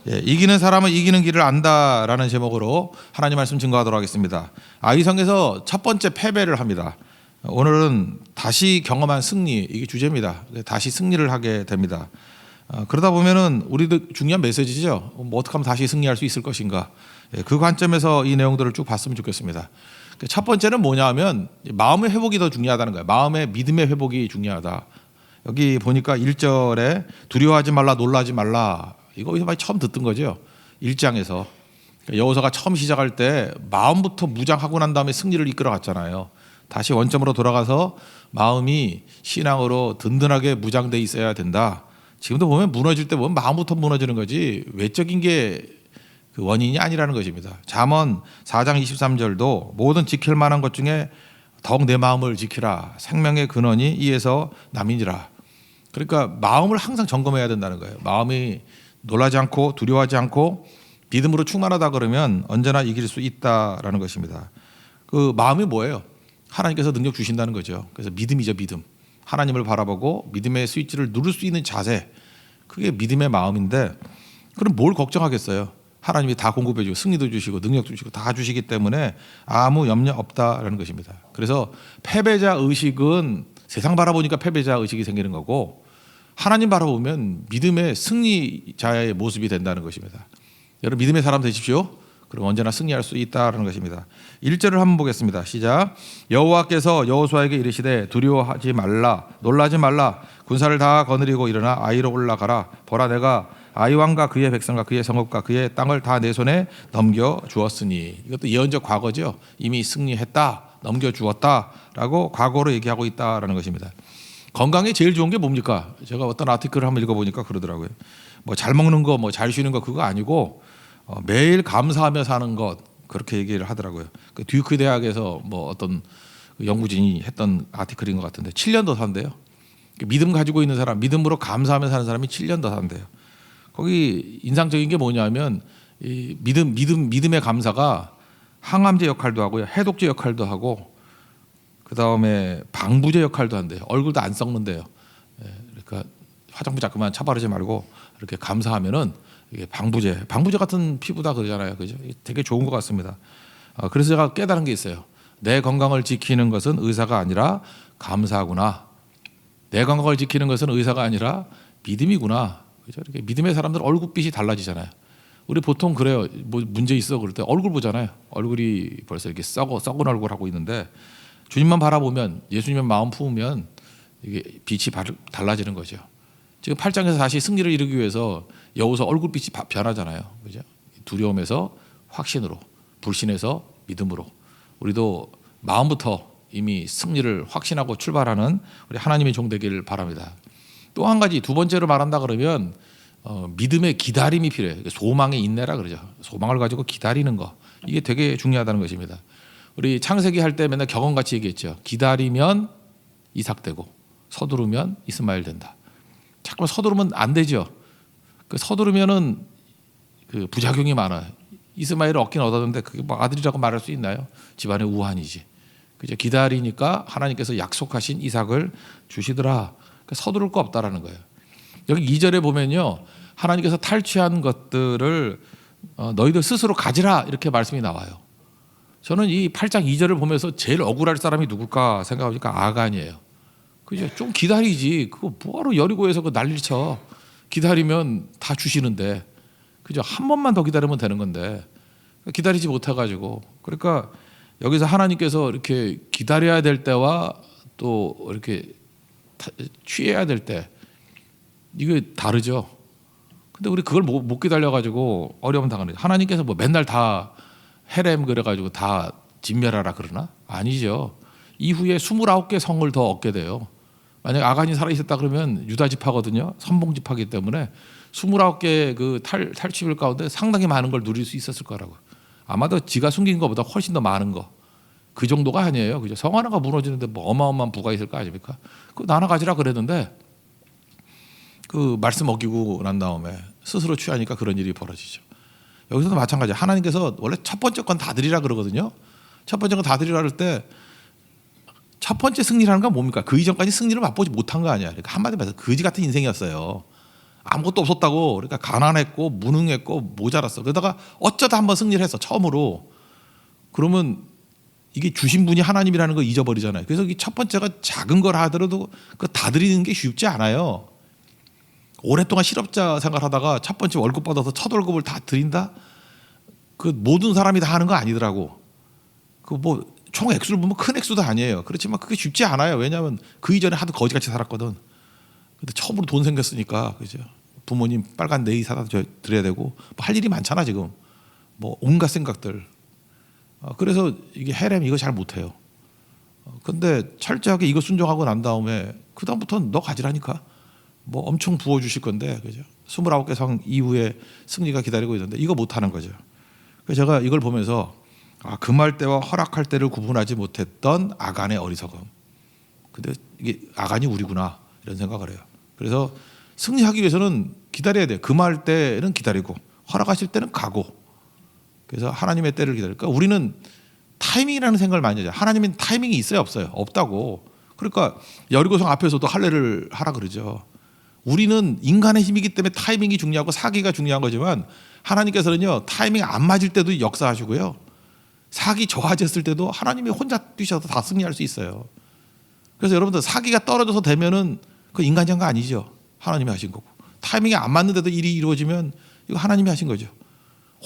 예, 이기는 사람은 이기는 길을 안다라는 제목으로 하나님 말씀 증거하도록 하겠습니다. 아이성에서 첫 번째 패배를 합니다. 오늘은 다시 경험한 승리, 이게 주제입니다. 다시 승리를 하게 됩니다. 그러다 보면은 우리도 중요한 메시지죠. 뭐 어떻게 하면 다시 승리할 수 있을 것인가. 예, 그 관점에서 이 내용들을 쭉 봤으면 좋겠습니다. 첫 번째는 뭐냐 하면 마음의 회복이 더 중요하다는 거예요. 마음의 믿음의 회복이 중요하다. 여기 보니까 1절에 두려워하지 말라 놀라지 말라. 이거 어디서 많이 처음 듣던 거죠. 1장에서. 여호수아가 처음 시작할 때 마음부터 무장하고 난 다음에 승리를 이끌어 갔잖아요. 다시 원점으로 돌아가서 마음이 신앙으로 든든하게 무장돼 있어야 된다. 지금도 보면 무너질 때 보면 마음부터 무너지는 거지 외적인 게 그 원인이 아니라는 것입니다. 잠언 4장 23절도 모든 지킬 만한 것 중에 더욱 내 마음을 지키라. 생명의 근원이 이에서 남이니라. 그러니까 마음을 항상 점검해야 된다는 거예요. 마음이 놀라지 않고 두려워하지 않고 믿음으로 충만하다 그러면 언제나 이길 수 있다라는 것입니다. 그 마음이 뭐예요? 하나님께서 능력 주신다는 거죠. 그래서 믿음이죠, 믿음. 하나님을 바라보고 믿음의 스위치를 누를 수 있는 자세. 그게 믿음의 마음인데 그럼 뭘 걱정하겠어요? 하나님이 다 공급해 주고 승리도 주시고 능력도 주시고 다 주시기 때문에 아무 염려 없다라는 것입니다. 그래서 패배자 의식은 세상 바라보니까 패배자 의식이 생기는 거고 하나님 바라보면 믿음의 승리자의 모습이 된다는 것입니다. 여러분 믿음의 사람 되십시오. 그럼 언제나 승리할 수 있다는 것입니다. 1절을 한번 보겠습니다. 시작. 여호와께서 여호수아에게 이르시되 두려워하지 말라 놀라지 말라 군사를 다 거느리고 일어나 아이로 올라가라. 보라 내가 아이 왕과 그의 백성과 그의 성읍과 그의 땅을 다 내 손에 넘겨 주었으니. 이것도 예언적 과거죠. 이미 승리했다 넘겨 주었다라고 과거로 얘기하고 있다라는 것입니다. 건강에 제일 좋은 게 뭡니까? 제가 어떤 아티클을 한번 읽어보니까 그러더라고요. 뭐 잘 먹는 거, 뭐 잘 쉬는 거 그거 아니고 매일 감사하며 사는 것 그렇게 얘기를 하더라고요. 그 듀크 대학에서 뭐 어떤 연구진이 했던 아티클인 것 같은데 7년 더 산대요. 믿음 가지고 있는 사람, 믿음으로 감사하며 사는 사람이 7년 더 산대요. 거기 인상적인 게 뭐냐면 이 믿음의 감사가 항암제 역할도 하고요, 해독제 역할도 하고. 그 다음에 방부제 역할도 한대요. 얼굴도 안 썩는데요. 그러니까 화장품 자꾸만 쳐바르지 말고 이렇게 감사하면은 이게 방부제 같은 피부다 그러잖아요. 그죠? 되게 좋은 것 같습니다. 그래서 제가 깨달은 게 있어요. 내 건강을 지키는 것은 의사가 아니라 감사구나. 내 건강을 지키는 것은 의사가 아니라 믿음이구나. 그죠? 이렇게 믿음의 사람들 얼굴빛이 달라지잖아요. 우리 보통 그래요. 뭐 문제 있어 그럴 때 얼굴 보잖아요. 얼굴이 벌써 이렇게 썩은 얼굴 하고 있는데. 주님만 바라보면 예수님의 마음 품으면 이게 빛이 달라지는 거죠. 지금 8장에서 다시 승리를 이루기 위해서 여호수아 얼굴빛이 변하잖아요. 그죠? 두려움에서 확신으로, 불신에서 믿음으로. 우리도 마음부터 이미 승리를 확신하고 출발하는 우리 하나님의 종 되기를 바랍니다. 또 한 가지 두 번째로 말한다 그러면 믿음의 기다림이 필요해요. 소망의 인내라 그러죠. 소망을 가지고 기다리는 거. 이게 되게 중요하다는 것입니다. 우리 창세기 할 때 맨날 격언같이 얘기했죠. 기다리면 이삭 되고 서두르면 이스마엘 된다. 자꾸만 서두르면 안 되죠. 그 서두르면은 그 부작용이 많아요. 이스마엘을 얻긴 얻었는데 그게 뭐 아들이라고 말할 수 있나요? 집안의 우환이지. 그죠? 기다리니까 하나님께서 약속하신 이삭을 주시더라. 그러니까 서두를 거 없다라는 거예요. 여기 2절에 보면요, 하나님께서 탈취한 것들을 너희들 스스로 가지라 이렇게 말씀이 나와요. 저는 이 8장 2절을 보면서 제일 억울할 사람이 누굴까 생각하니까 아간이에요. 그죠? 좀 기다리지. 그거 뭐하러 여리고에서 그 난리를 쳐. 기다리면 다 주시는데. 그죠? 한 번만 더 기다리면 되는 건데. 기다리지 못해가지고. 그러니까 여기서 하나님께서 이렇게 기다려야 될 때와 또 이렇게 취해야 될 때. 이게 다르죠. 근데 우리 그걸 못 기다려가지고 어려움 당하는 거예요. 하나님께서 뭐 맨날 다 헤렘 그래가지고 다 진멸하라 그러나? 아니죠. 이후에 29개 성을 더 얻게 돼요. 만약 아간이 살아있었다 그러면 유다 지파거든요. 선봉 지파이기 때문에 29개 그 탈취물 가운데 상당히 많은 걸 누릴 수 있었을 거라고. 아마도 지가 숨긴 것보다 훨씬 더 많은 거. 그 정도가 아니에요. 그죠? 성 하나가 무너지는데 뭐 어마어마한 부가 있을 거 아닙니까? 그거 나눠 가지라 그랬는데 그 말씀 어기고 난 다음에 스스로 취하니까 그런 일이 벌어지죠. 여기서도 마찬가지예요. 하나님께서 원래 첫 번째 건 다 드리라 그러거든요. 첫 번째 건 다 드리라 그럴 때 첫 번째 승리라는 건 뭡니까? 그 이전까지 승리를 맛보지 못한 거 아니야. 그러니까 한마디로 말해서 거지 같은 인생이었어요. 아무것도 없었다고. 그러니까 가난했고 무능했고 모자랐어. 그러다가 어쩌다 한번 승리를 했어. 처음으로. 그러면 이게 주신 분이 하나님이라는 걸 잊어버리잖아요. 그래서 이 첫 번째가 작은 걸 하더라도 그 다 드리는 게 쉽지 않아요. 오랫동안 실업자 생활하다가 첫 번째 월급 받아서 첫 월급을 다 드린다? 그 모든 사람이 다 하는 거 아니더라고. 그 뭐 총 액수를 보면 큰 액수도 아니에요. 그렇지만 그게 쉽지 않아요. 왜냐하면 그 이전에 하도 거지같이 살았거든. 근데 처음으로 돈 생겼으니까 그죠. 부모님 빨간 네이 사다 드려야 되고 뭐 할 일이 많잖아 지금. 뭐 온갖 생각들. 그래서 이게 헤렘 이거 잘 못해요. 근데 철저하게 이거 순종하고 난 다음에 그 다음부터는 너 가지라니까. 뭐 엄청 부어주실 건데 그죠. 29개 성 이후에 승리가 기다리고 있는데 이거 못하는 거죠. 그래서 제가 이걸 보면서 금할 때와 허락할 때를 구분하지 못했던 아간의 어리석음. 근데 이게 아간이 우리구나 이런 생각을 해요. 그래서 승리하기 위해서는 기다려야 돼요. 금할 때는 기다리고 허락하실 때는 가고. 그래서 하나님의 때를 기다릴까? 우리는 타이밍이라는 생각을 많이 하죠. 하나님은 타이밍이 있어요, 없어요? 없다고. 그러니까 여리고성 앞에서도 할례를 하라 그러죠. 우리는 인간의 힘이기 때문에 타이밍이 중요하고 사기가 중요한 거지만 하나님께서는요 타이밍 안 맞을 때도 역사하시고요. 사기 저하졌을 때도 하나님이 혼자 뛰셔서 다 승리할 수 있어요. 그래서 여러분들 사기가 떨어져서 되면은 그 인간이 한 거 아니죠. 하나님이 하신 거고. 타이밍이 안 맞는데도 일이 이루어지면 이거 하나님이 하신 거죠.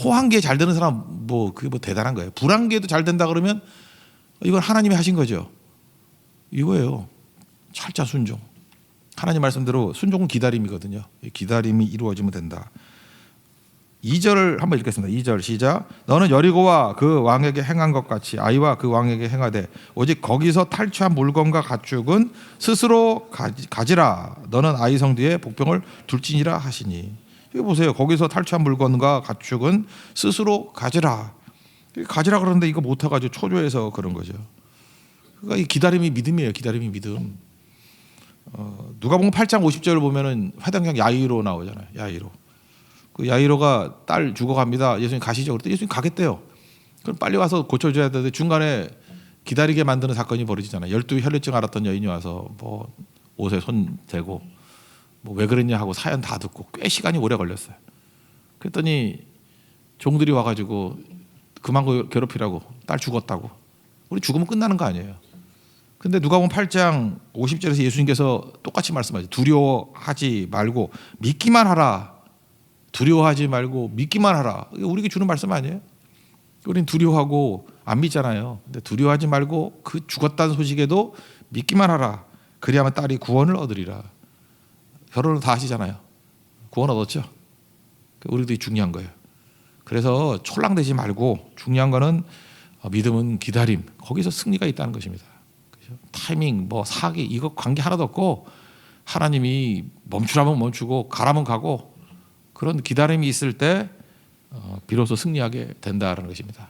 호황기에 잘 되는 사람 뭐 그게 뭐 대단한 거예요. 불황기에도 잘 된다 그러면 이건 하나님이 하신 거죠. 이거예요. 철저 순종. 하나님 말씀대로 순종은 기다림이거든요. 기다림이 이루어지면 된다. 2절을 한번 읽겠습니다. 2절 시작. 너는 여리고와 그 왕에게 행한 것 같이 아이와 그 왕에게 행하되 오직 거기서 탈취한 물건과 가축은 스스로 가지라. 너는 아이 성 뒤에 복병을 둘지니라 하시니. 이거 보세요. 거기서 탈취한 물건과 가축은 스스로 가지라. 가지라 그러는데 이거 못해가지고 초조해서 그런 거죠. 그러니까 이 기다림이 믿음이에요. 기다림이 믿음. 누가복음 8장 50절을 보면은 회당장 야이로 나오잖아요. 야이로. 그 야이로가 딸 죽어갑니다. 예수님 가시죠. 그랬더니 예수님 가겠대요. 그럼 빨리 와서 고쳐줘야 되는데 중간에 기다리게 만드는 사건이 벌어지잖아요. 12 혈류증 앓았던 여인이 와서 뭐 옷에 손 대고 뭐 왜 그랬냐 하고 사연 다 듣고 꽤 시간이 오래 걸렸어요. 그랬더니 종들이 와가지고 그만 괴롭히라고 딸 죽었다고. 우리 죽으면 끝나는 거 아니에요. 근데 누가복음 8장 50절에서 예수님께서 똑같이 말씀하죠. 두려워하지 말고 믿기만 하라. 두려워하지 말고 믿기만 하라. 이게 우리에게 주는 말씀 아니에요? 우리는 두려워하고 안 믿잖아요. 근데 두려워하지 말고 그 죽었다는 소식에도 믿기만 하라. 그리하면 딸이 구원을 얻으리라. 결혼을 다 하시잖아요. 구원 얻었죠. 우리도 중요한 거예요. 그래서 촐랑대지 말고 중요한 거는 믿음은 기다림. 거기서 승리가 있다는 것입니다. 타이밍, 뭐 사기 이거 관계 하나도 없고 하나님이 멈추라면 멈추고 가라면 가고 그런 기다림이 있을 때 비로소 승리하게 된다는 것입니다.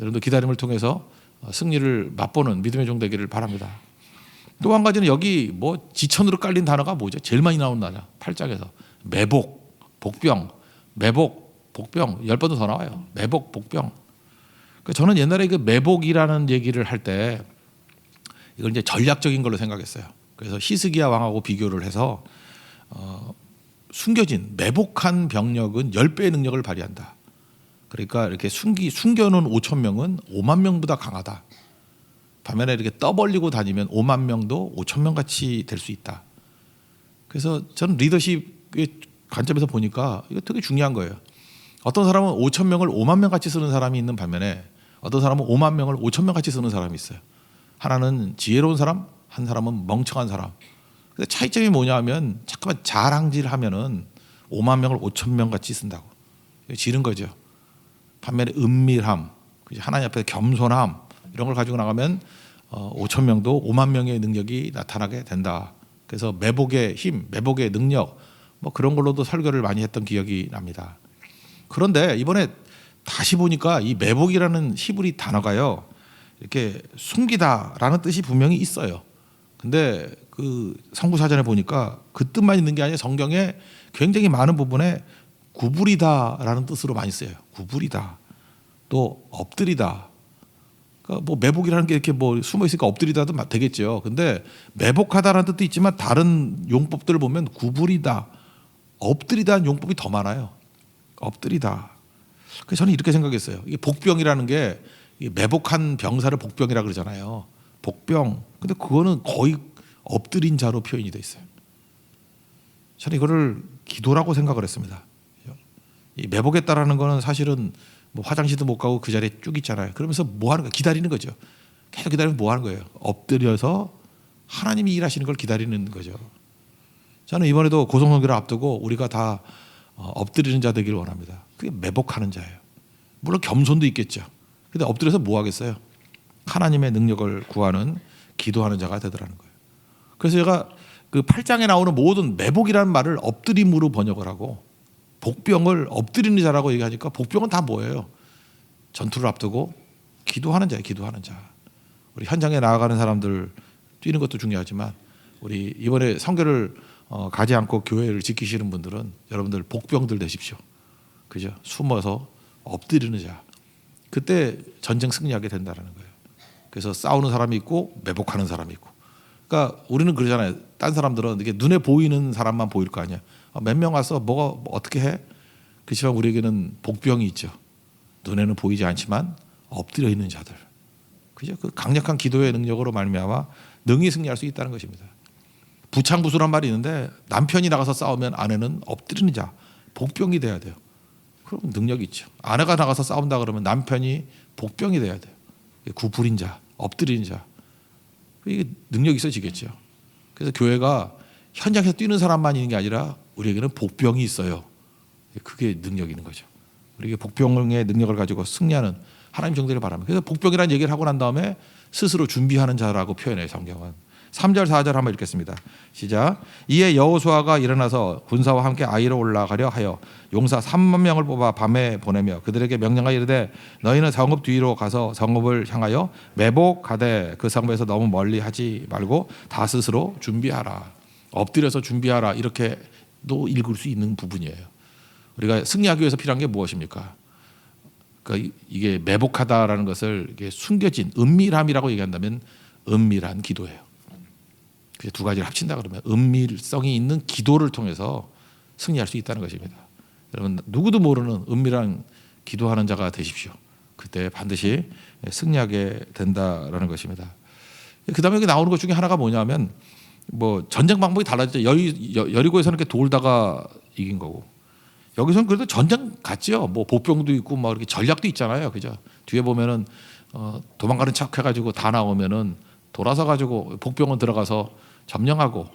여러분도 기다림을 통해서 승리를 맛보는 믿음의 종 되기를 바랍니다. 또 한 가지는 여기 뭐 지천으로 깔린 단어가 뭐죠? 제일 많이 나오는 단어 8장에서 매복, 복병, 매복, 복병 10번도 더 나와요. 매복, 복병. 저는 옛날에 그 매복이라는 얘기를 할 때 이걸 이제 전략적인 걸로 생각했어요. 그래서 히스기야 왕하고 비교를 해서 숨겨진 매복한 병력은 10배의 능력을 발휘한다. 그러니까 이렇게 숨겨놓은 5천 명은 5만 명보다 강하다. 반면에 이렇게 떠벌리고 다니면 5만 명도 5천 명 같이 될 수 있다. 그래서 저는 리더십의 관점에서 보니까 이거 되게 중요한 거예요. 어떤 사람은 5천 명을 5만 명 같이 쓰는 사람이 있는 반면에 어떤 사람은 5만 명을 5천 명 같이 쓰는 사람이 있어요. 하나는 지혜로운 사람, 한 사람은 멍청한 사람. 근데 차이점이 뭐냐면 잠깐만 자랑질하면은 5만 명을 5천 명 같이 쓴다고. 지른 거죠. 반면에 은밀함, 하나님 앞에 겸손함 이런 걸 가지고 나가면 5천 명도 5만 명의 능력이 나타나게 된다. 그래서 매복의 힘, 매복의 능력 뭐 그런 걸로도 설교를 많이 했던 기억이 납니다. 그런데 이번에 다시 보니까 이 매복이라는 히브리 단어가요. 이렇게 숨기다라는 뜻이 분명히 있어요. 근데 그 성구사전에 보니까 그 뜻만 있는 게 아니라 성경에 굉장히 많은 부분에 구부리다라는 뜻으로 많이 써요. 구부리다. 또 엎드리다. 그러니까 뭐 매복이라는 게 이렇게 뭐 숨어 있으니까 엎드리다도 되겠죠. 근데 매복하다라는 뜻도 있지만 다른 용법들을 보면 구부리다. 엎드리다는 용법이 더 많아요. 엎드리다. 그래서 저는 이렇게 생각했어요. 이게 복병이라는 게 매복한 병사를 복병이라 그러잖아요. 복병. 근데 그거는 거의 엎드린 자로 표현이 돼 있어요. 저는 이거를 기도라고 생각을 했습니다. 이 매복했다라는 거는 사실은 뭐 화장실도 못 가고 그 자리에 쭉 있잖아요. 그러면서 뭐 하는 거예요? 기다리는 거죠. 계속 기다리면 뭐 하는 거예요? 엎드려서 하나님이 일하시는 걸 기다리는 거죠. 저는 이번에도 고성선교를 앞두고 우리가 다 엎드리는 자 되기를 원합니다. 그게 매복하는 자예요. 물론 겸손도 있겠죠. 근데 엎드려서 뭐 하겠어요? 하나님의 능력을 구하는 기도하는 자가 되더라는 거예요. 그래서 제가 그 8장에 나오는 모든 매복이라는 말을 엎드림으로 번역을 하고 복병을 엎드리는 자라고 얘기하니까 복병은 다 뭐예요? 전투를 앞두고 기도하는 자예요. 기도하는 자. 우리 현장에 나아가는 사람들 뛰는 것도 중요하지만 우리 이번에 선교를 가지 않고 교회를 지키시는 분들은 여러분들 복병들 되십시오. 그죠? 숨어서 엎드리는 자. 그때 전쟁 승리하게 된다는 거예요. 그래서 싸우는 사람이 있고 매복하는 사람이 있고. 그러니까 우리는 그러잖아요. 딴 사람들은 이게 눈에 보이는 사람만 보일 거 아니야. 몇 명 와서 뭐가 어떻게 해? 그렇지만 우리에게는 복병이 있죠. 눈에는 보이지 않지만 엎드려 있는 자들. 그죠? 그 강력한 기도의 능력으로 말미암아 능히 승리할 수 있다는 것입니다. 부창부수란 말이 있는데 남편이 나가서 싸우면 아내는 엎드리는 자, 복병이 돼야 돼요. 그럼 능력이 있죠. 아내가 나가서 싸운다 그러면 남편이 복병이 돼야 돼요. 구부린 자, 엎드리는 자. 이게 능력이 있어지겠죠. 그래서 교회가 현장에서 뛰는 사람만 있는 게 아니라 우리에게는 복병이 있어요. 그게 능력이 있는 거죠. 우리에게 복병의 능력을 가지고 승리하는 하나님 정도를 바랍니다. 그래서 복병이라는 얘기를 하고 난 다음에 스스로 준비하는 자라고 표현해요. 성경은. 3절 4절 한번 읽겠습니다. 시작. 이에 여호수아가 일어나서 군사와 함께 아이로 올라가려 하여 용사 3만 명을 뽑아 밤에 보내며 그들에게 명령하여 이르되 너희는 성읍 뒤로 가서 성읍을 향하여 매복하되 그 성읍에서 너무 멀리 하지 말고 다 스스로 준비하라. 엎드려서 준비하라. 이렇게도 읽을 수 있는 부분이에요. 우리가 승리하기 위해서 필요한 게 무엇입니까? 그러니까 이게 매복하다라는 것을 이게 숨겨진 은밀함이라고 얘기한다면 은밀한 기도예요. 그 두 가지를 합친다 그러면 은밀성이 있는 기도를 통해서 승리할 수 있다는 것입니다. 여러분 누구도 모르는 은밀한 기도하는 자가 되십시오. 그때 반드시 승리하게 된다라는 것입니다. 그다음에 여기 나오는 것 중에 하나가 뭐냐면 뭐 전쟁 방법이 달라지죠. 여리고에서는 이렇게 돌다가 이긴 거고 여기서는 그래도 전쟁 같지요. 뭐 보병도 있고 뭐 이렇게 전략도 있잖아요. 그죠? 뒤에 보면은 도망가는 척 해가지고 다 나오면은 돌아서 가지고 복병은 들어가서 점령하고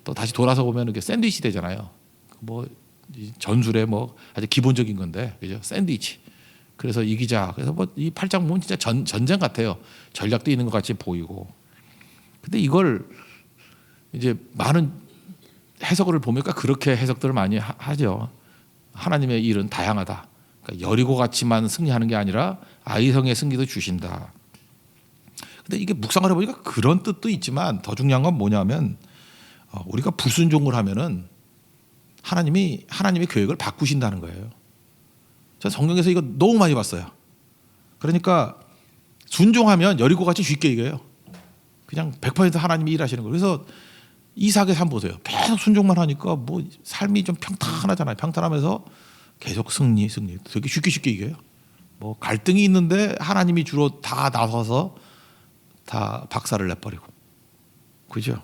또 다시 돌아서 보면 이렇게 샌드위치 되잖아요. 뭐 전술의 뭐 아주 기본적인 건데 그죠? 샌드위치. 그래서 이기자. 그래서 뭐 이 8장 보면 진짜 전쟁 같아요. 전략도 있는 것 같이 보이고. 근데 이걸 이제 많은 해석을 보니까 그렇게 해석들을 많이 하죠. 하나님의 일은 다양하다. 그러니까 여리고 같이만 승리하는 게 아니라 아이성의 승리도 주신다. 근데 이게 묵상을 해보니까 그런 뜻도 있지만 더 중요한 건 뭐냐면 우리가 불순종을 하면은 하나님이 계획을 바꾸신다는 거예요. 저 성경에서 이거 너무 많이 봤어요. 그러니까 순종하면 여리고 같이 쉽게 이겨요. 그냥 100% 하나님이 일하시는 거예요. 그래서 이삭의 삶 보세요. 계속 순종만 하니까 뭐 삶이 좀 평탄하잖아요. 평탄하면서 계속 승리 되게 쉽게 이겨요. 뭐 갈등이 있는데 하나님이 주로 다 나서서 다 박살을 내버리고 그죠?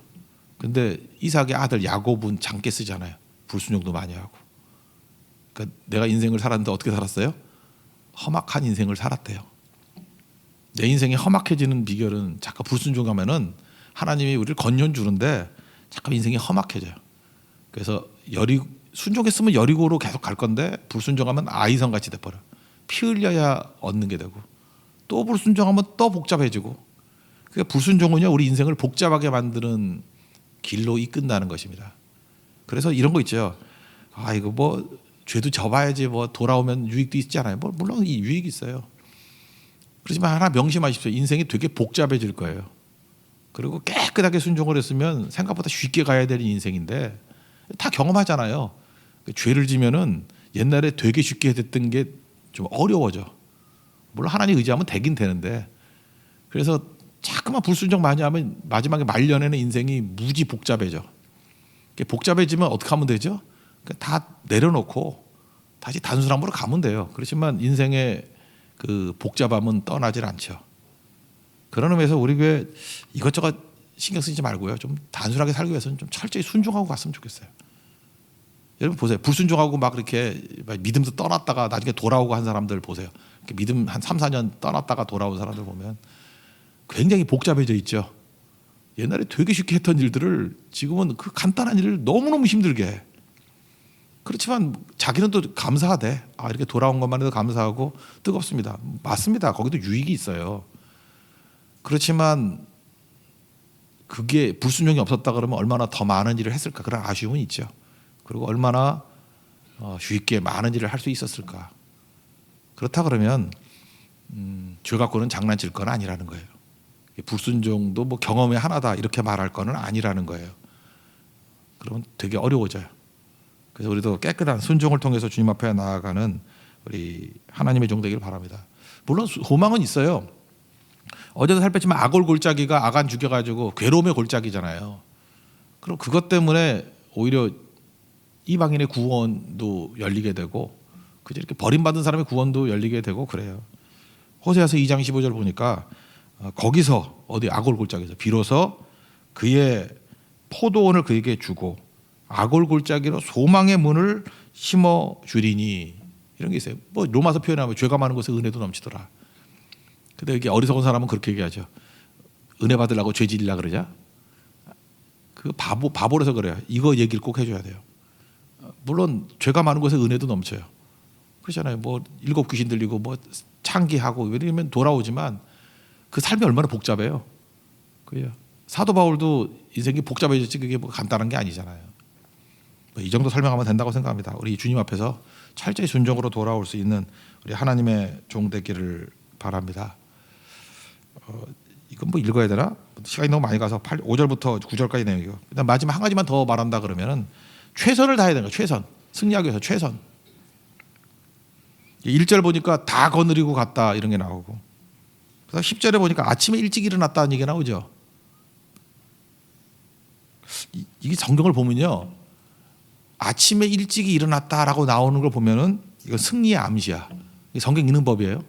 근데 이삭의 아들 야곱은 장께 쓰잖아요. 불순종도 많이 하고. 그러니까 내가 인생을 살았는데 어떻게 살았어요? 험악한 인생을 살았대요. 내 인생이 험악해지는 비결은 자꾸 불순종하면은 하나님이 우리를 건전 주는데 자꾸 인생이 험악해져요. 그래서 순종했으면 여리고로 계속 갈 건데 불순종하면 아이성 같이 돼버려. 피 흘려야 얻는 게 되고 또 불순종하면 또 복잡해지고. 그러니까 불순종은요 우리 인생을 복잡하게 만드는 길로 이끈다는 것입니다. 그래서 이런 거 있죠. 이거 뭐 죄도 져봐야지 뭐 돌아오면 유익도 있잖아요. 뭐 물론 이 유익이 있어요. 그렇지만 하나 명심하십시오. 인생이 되게 복잡해질 거예요. 그리고 깨끗하게 순종을 했으면 생각보다 쉽게 가야 되는 인생인데 다 경험하잖아요. 죄를 지면은 옛날에 되게 쉽게 됐던 게 좀 어려워져. 물론 하나님 의지하면 되긴 되는데 그래서 자꾸만 불순종 많이 하면 마지막에 말년에는 인생이 무지 복잡해져. 복잡해지면 어떻게 하면 되죠? 다 내려놓고 다시 단순함으로 가면 돼요. 그렇지만 인생의 그 복잡함은 떠나질 않죠. 그런 의미에서 우리 교회 이것저것 신경 쓰지 말고요. 좀 단순하게 살기 위해서는 좀 철저히 순종하고 갔으면 좋겠어요. 여러분 보세요. 불순종하고 막 이렇게 믿음도 떠났다가 나중에 돌아오고 한 사람들 보세요. 믿음 한 3, 4년 떠났다가 돌아온 사람들 보면 굉장히 복잡해져 있죠. 옛날에 되게 쉽게 했던 일들을 지금은 그 간단한 일을 너무너무 힘들게 해. 그렇지만 자기는 또 감사하대. 이렇게 돌아온 것만 해도 감사하고 뜨겁습니다. 맞습니다. 거기도 유익이 있어요. 그렇지만 그게 불순종이 없었다 그러면 얼마나 더 많은 일을 했을까 그런 아쉬움은 있죠. 그리고 얼마나 쉽게 많은 일을 할 수 있었을까. 그렇다 그러면 죄 갖고는 장난칠 건 아니라는 거예요. 불순종도 뭐 경험의 하나다 이렇게 말할 거는 아니라는 거예요. 그러면 되게 어려워져요. 그래서 우리도 깨끗한 순종을 통해서 주님 앞에 나아가는 우리 하나님의 종 되기를 바랍니다. 물론 소망은 있어요. 어제도 살폈지만 악올 골짜기가 아간 죽여가지고 괴로움의 골짜기잖아요. 그럼 그것 때문에 오히려 이방인의 구원도 열리게 되고 그저 이렇게 버림받은 사람의 구원도 열리게 되고 그래요. 호세아서 2장 15절 보니까 거기서 어디 악올 골짜기에서 비로소 그의 포도원을 그에게 주고 악올 골짜기로 소망의 문을 심어 주리니 이런 게 있어요. 뭐 로마서 표현하면 죄가 많은 곳에 은혜도 넘치더라. 근데 이게 어리석은 사람은 그렇게 얘기하죠. 은혜 받으려고 죄 지으려고 그러자. 그 바보라서 그래요. 이거 얘기를 꼭 해줘야 돼요. 물론 죄가 많은 곳에 은혜도 넘쳐요. 그렇잖아요. 뭐 7 귀신 들리고 뭐 창기하고 이러면 돌아오지만 그 삶이 얼마나 복잡해요. 그래요. 사도 바울도 인생이 복잡해졌지 그게 뭐 간단한 게 아니잖아요. 이 정도 설명하면 된다고 생각합니다. 우리 주님 앞에서 철저히 순종으로 돌아올 수 있는 우리 하나님의 종 되기를 바랍니다. 이건 뭐 읽어야 되나? 시간이 너무 많이 가서 5절부터 9절까지 내용이고 그다음 마지막 한 가지만 더 말한다 그러면은 최선을 다해야 되는 거예요. 최선. 승리하기 위해서 최선. 1절 보니까 다 거느리고 갔다 이런 게 나오고 그래서 10절에 보니까 아침에 일찍 일어났다는 얘기가 나오죠. 이게 성경을 보면요. 아침에 일찍 일어났다라고 나오는 걸 보면은 이건 승리의 암시야. 성경 읽는 법이에요.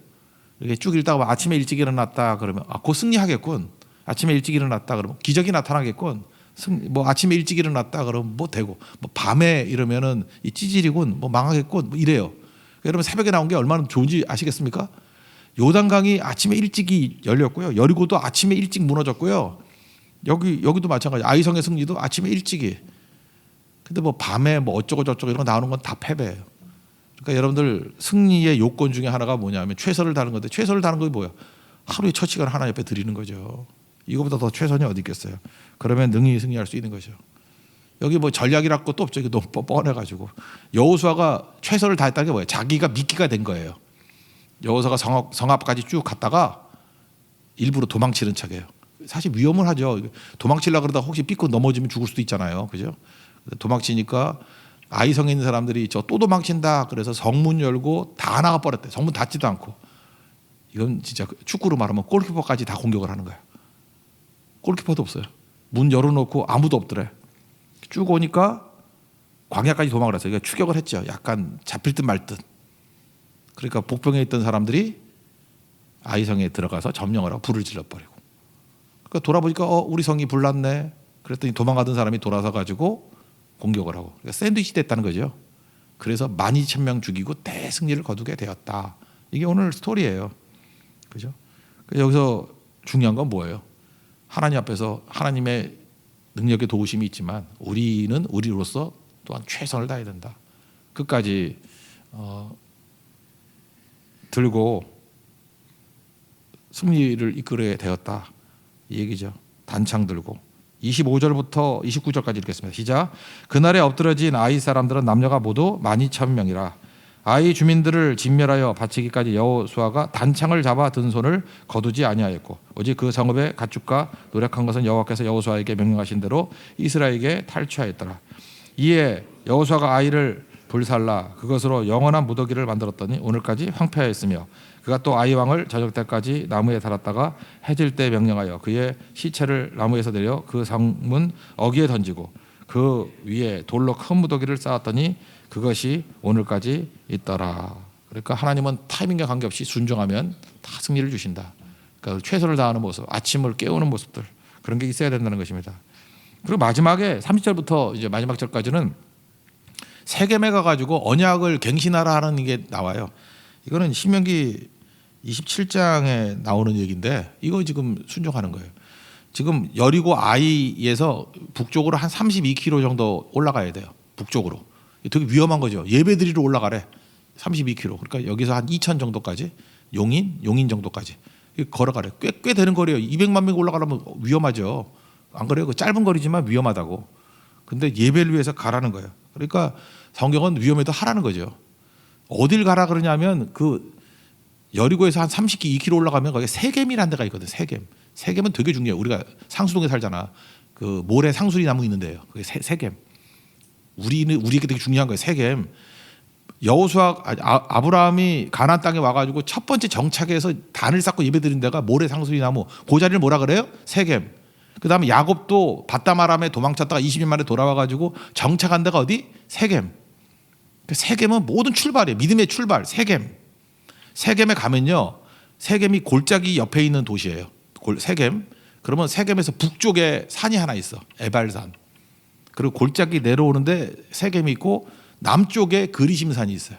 이렇게 쭉 읽다가 아침에 일찍 일어났다 그러면 곧 승리하겠군. 아침에 일찍 일어났다 그러면 기적이 나타나겠군. 뭐 아침에 일찍 일어났다 그러면 뭐 되고 뭐 밤에 이러면은 이 찌질이군 뭐 망하겠군 뭐 이래요. 여러분 새벽에 나온 게 얼마나 좋은지 아시겠습니까? 요단강이 아침에 일찍이 열렸고요. 여리고도 아침에 일찍 무너졌고요. 여기도 마찬가지. 아이성의 승리도 아침에 일찍이. 근데 뭐 밤에 뭐 어쩌고 저쩌고 이런 거 나오는 건 다 패배예요. 그러니까 여러분들 승리의 요건 중에 하나가 뭐냐면 최선을 다하는 건데 최선을 다하는 게 뭐예요? 하루에 첫 시간 하나님 앞에 드리는 거죠. 이거보다 더 최선이 어디 있겠어요? 그러면 능히 승리할 수 있는 거죠. 여기 뭐 전략이랄 것도 없죠. 이게 너무 뻔해가지고 여호수아가 최선을 다했다는 게 뭐예요? 자기가 미끼가 된 거예요. 여호수아가 성 앞까지 쭉 갔다가 일부러 도망치는 척해요. 사실 위험을 하죠. 도망치려고 그러다 혹시 삐끗 넘어지면 죽을 수도 있잖아요. 그죠? 도망치니까 아이성에 있는 사람들이 저 또 도망친다. 그래서 성문 열고 다 나가 버렸대. 성문 닫지도 않고. 이건 진짜 축구로 말하면 골키퍼까지 다 공격을 하는 거야. 골키퍼도 없어요. 문 열어놓고 아무도 없더래. 쭉 오니까 광야까지 도망을 했어요. 그러니까 추격을 했죠. 약간 잡힐 듯 말 듯. 그러니까 복병에 있던 사람들이 아이성에 들어가서 점령을 하고 불을 질러버리고. 그러니까 돌아보니까 우리 성이 불났네. 그랬더니 도망가던 사람이 돌아서 가지고 공격을 하고. 그러니까 샌드위치 됐다는 거죠. 그래서 12,000명 죽이고 대승리를 거두게 되었다. 이게 오늘 스토리예요. 그죠? 여기서 중요한 건 뭐예요? 하나님 앞에서 하나님의 능력의 도우심이 있지만 우리는 우리로서 또한 최선을 다해야 된다. 끝까지 들고 승리를 이끌어야 되었다. 이 얘기죠. 단창 들고. 25절부터 29절까지 읽겠습니다. 시작. 그날에 엎드러진 아이 사람들은 남녀가 모두 12,000명이라. 아이 주민들을 진멸하여 바치기까지 여호수아가 단창을 잡아 든 손을 거두지 아니하였고 오직 그 성읍의 가축과 노력한 것은 여호와께서 여호수아에게 명령하신 대로 이스라엘에게 탈취하였더라. 이에 여호수아가 아이를 불살라 그것으로 영원한 무더기를 만들었더니 오늘까지 황폐하였으며 그가 또 아이 왕을 저녁 때까지 나무에 달았다가 해질 때 명령하여 그의 시체를 나무에서 내려 그 성문 어귀에 던지고 그 위에 돌로 큰 무더기를 쌓았더니 그것이 오늘까지 있더라. 그러니까 하나님은 타이밍과 관계없이 순종하면 다 승리를 주신다. 그러니까 최선을 다하는 모습, 아침을 깨우는 모습들, 그런 게 있어야 된다는 것입니다. 그리고 마지막에 30절부터 이제 마지막 절까지는 세겜에 가가지고 언약을 갱신하라 하는 게 나와요. 이거는 신명기 27장에 나오는 얘기인데 이거 지금 순종하는 거예요. 지금 여리고 아이에서 북쪽으로 한 32km 정도 올라가야 돼요. 북쪽으로. 되게 위험한 거죠. 예배드리러 올라가래. 32km. 그러니까 여기서 한 2천 정도까지 용인 정도까지 걸어가래. 꽤 되는 거리예요. 200만 명 올라가려면 위험하죠. 안 그래요? 그 짧은 거리지만 위험하다고. 근데 예배를 위해서 가라는 거예요. 그러니까 성경은 위험해도 하라는 거죠. 어딜 가라 그러냐면 그 여리고에서 한 32km 올라가면 거기 세겜이라는 데가 있거든. 세겜은 되게 중요해요. 우리가 상수동에 살잖아. 그 모래 상수리 나무 있는데요. 그게 세겜. 우리에게 되게 중요한 거예요. 세겜. 여호수아 아브라함이 가나안 땅에 와가지고 첫 번째 정착해서 단을 쌓고 예배드린 데가 모래 상수리 나무. 그 자리를 뭐라 그래요? 세겜. 그 다음에 야곱도 바다마람에 도망쳤다가 20년 만에 돌아와가지고 정착한 데가 어디? 세겜. 세겜은 모든 출발이에요. 믿음의 출발. 세겜에 가면요, 세겜이 골짜기 옆에 있는 도시예요. 세겜. 그러면 세겜에서 북쪽에 산이 하나 있어. 에발산. 그리고 골짜기 내려오는데 세겜이 있고 남쪽에 그리심산이 있어요.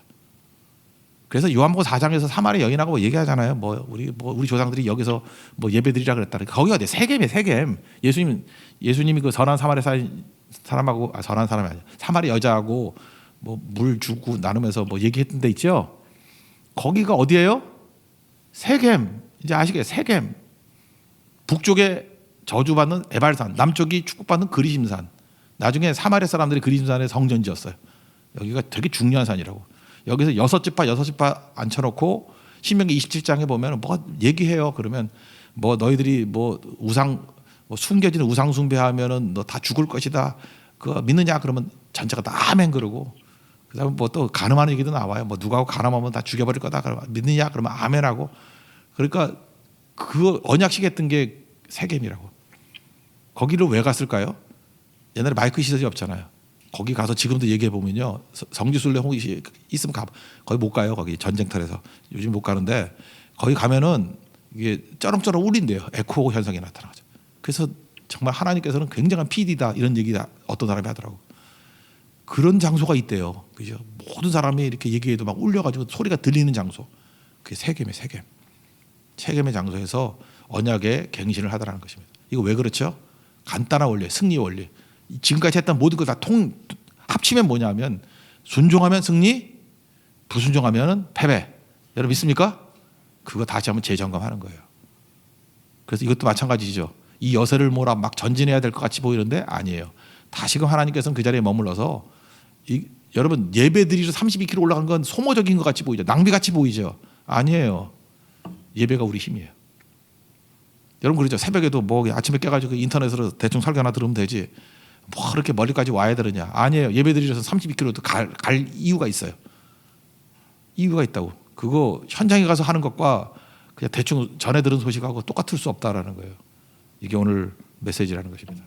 그래서 요한복음 4장에서 사마리아 여인하고 얘기하잖아요. 우리 조상들이 여기서 예배드리라 그랬다. 거기가 어디? 세겜. 예수님이 그 선한 사마리아 사람하고 선한 사람이 아니야. 사마리아 여자하고 물 주고 나누면서 얘기했던 데 있죠. 거기가 어디예요? 세겜. 이제 아시겠어요? 세겜. 북쪽에 저주받는 에발산, 남쪽이 축복받는 그리심산. 나중에 사마리아 사람들이 그리심산에 성전 지었어요. 여기가 되게 중요한 산이라고. 여기서 6지파 앉혀놓고 신명기 27장에 보면 얘기해요. 그러면 너희들이 숨겨진 우상 숭배하면은 너 다 죽을 것이다. 그거 믿느냐? 그러면 전체가 다 아멘 그러고. 그다음에 또 간음하는 얘기도 나와요. 누가 간음하면 다 죽여버릴 거다. 그러면 믿느냐? 그러면 아멘하고. 그러니까 그 언약식 했던 게 세겜이라고. 거기를 왜 갔을까요? 옛날에 마이크 시설이 없잖아요. 거기 가서 지금도 얘기해 보면요, 성지순례 홍익이 있으면 거기 못 가요. 거기 전쟁터에서 요즘 못 가는데 거기 가면은 이게 쩌렁쩌렁 울린대요. 에코 현상이 나타나죠. 그래서 정말 하나님께서는 굉장한 PD다 이런 얘기다 어떤 사람이 하더라고. 그런 장소가 있대요. 그죠? 모든 사람이 이렇게 얘기해도 막 울려가지고 소리가 들리는 장소. 그게 세겜의 장소에서 언약의 갱신을 하더라는 것입니다. 이거 왜 그렇죠? 간단한 원리, 승리 원리. 지금까지 했던 모든 걸 다 합치면 뭐냐면 순종하면 승리, 불순종하면 패배. 여러분 믿습니까? 그거 다시 한번 재점검하는 거예요. 그래서 이것도 마찬가지죠. 이 여세를 몰아 막 전진해야 될 것 같이 보이는데 아니에요. 다시금 하나님께서는 그 자리에 머물러서 여러분 예배드리러 32km 올라가는 건 소모적인 것 같이 보이죠. 낭비같이 보이죠. 아니에요. 예배가 우리 힘이에요. 여러분 그러죠. 새벽에도 아침에 깨가지고 인터넷으로 대충 설교 하나 들으면 되지. 그렇게 멀리까지 와야 되느냐. 아니에요. 예배드리러서 32km도 갈 이유가 있어요. 이유가 있다고. 그거 현장에 가서 하는 것과 그냥 대충 전해 들은 소식하고 똑같을 수 없다라는 거예요. 이게 오늘 메시지라는 것입니다.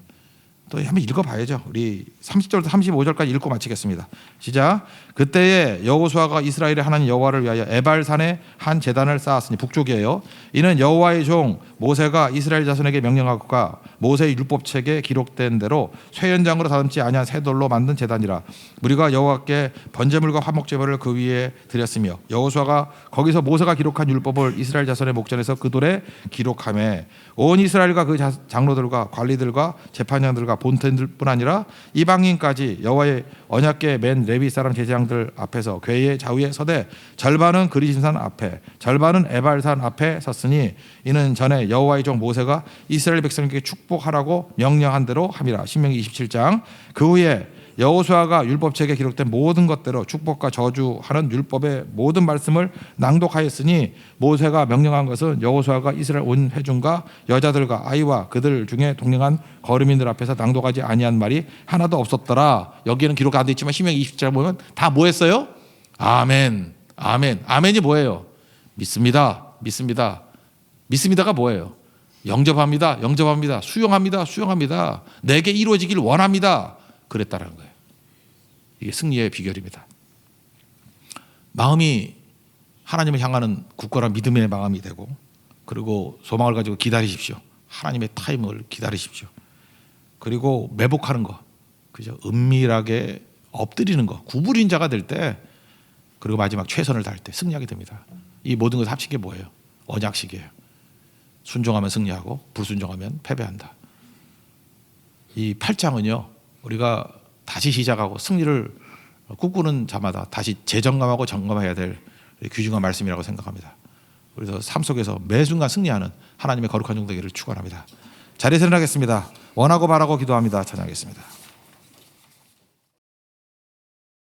또 한번 읽어봐야죠. 우리 30절부터 35절까지 읽고 마치겠습니다. 시작. 그때에 여호수아가 이스라엘의 하나님 여호와를 위하여 에발산에 한 제단을 쌓았으니 북쪽이에요. 이는 여호와의 종 모세가 이스라엘 자손에게 명령하고가 모세의 율법책에 기록된 대로 쇠연장으로 다듬지 아니한 쇠돌로 만든 제단이라. 우리가 여호와께 번제물과 화목제물을 그 위에 드렸으며 여호수아가 거기서 모세가 기록한 율법을 이스라엘 자손의 목전에서 그 돌에 기록하매 온 이스라엘과 그 장로들과 관리들과 재판장들과 본토들뿐 아니라 이방인까지 여호와의 언약궤 맨 레위 사람 제사장들 앞에서 궤의 좌우에 서되 절반은 그리심산 앞에 절반은 에발산 앞에 섰으니 이는 전에 여호와의 종 모세가 이스라엘 백성에게 축복하라고 명령한 대로 함이라. 신명기 27장. 그 후에 여호수아가 율법책에 기록된 모든 것대로 축복과 저주하는 율법의 모든 말씀을 낭독하였으니 모세가 명령한 것은 여호수아가 이스라엘 온 회중과 여자들과 아이와 그들 중에 동행한 거류민들 앞에서 낭독하지 아니한 말이 하나도 없었더라. 여기는 기록 안 돼 있지만 신명기 27장 보면 다 뭐 했어요? 아멘. 아멘이 뭐예요? 믿습니다가 뭐예요? 영접합니다. 수용합니다. 내게 이루어지길 원합니다. 그랬다라는 거예요. 이게 승리의 비결입니다. 마음이 하나님을 향하는 굳건한 믿음의 마음이 되고, 그리고 소망을 가지고 기다리십시오. 하나님의 타임을 기다리십시오. 그리고 매복하는 거, 그죠? 은밀하게 엎드리는 거, 구부린 자가 될 때, 그리고 마지막 최선을 다할 때 승리하게 됩니다. 이 모든 것을 합친 게 뭐예요? 언약식이에요. 순종하면 승리하고 불순종하면 패배한다. 이 8장은요, 우리가 다시 시작하고 승리를 꿈꾸는 자마다 다시 재점검하고 점검해야 될 귀중한 말씀이라고 생각합니다. 그래서 삶 속에서 매 순간 승리하는 하나님의 거룩한 종 되기를 축원합니다. 자리에서 일어나겠습니다. 원하고 바라고 기도합니다. 찬양하겠습니다.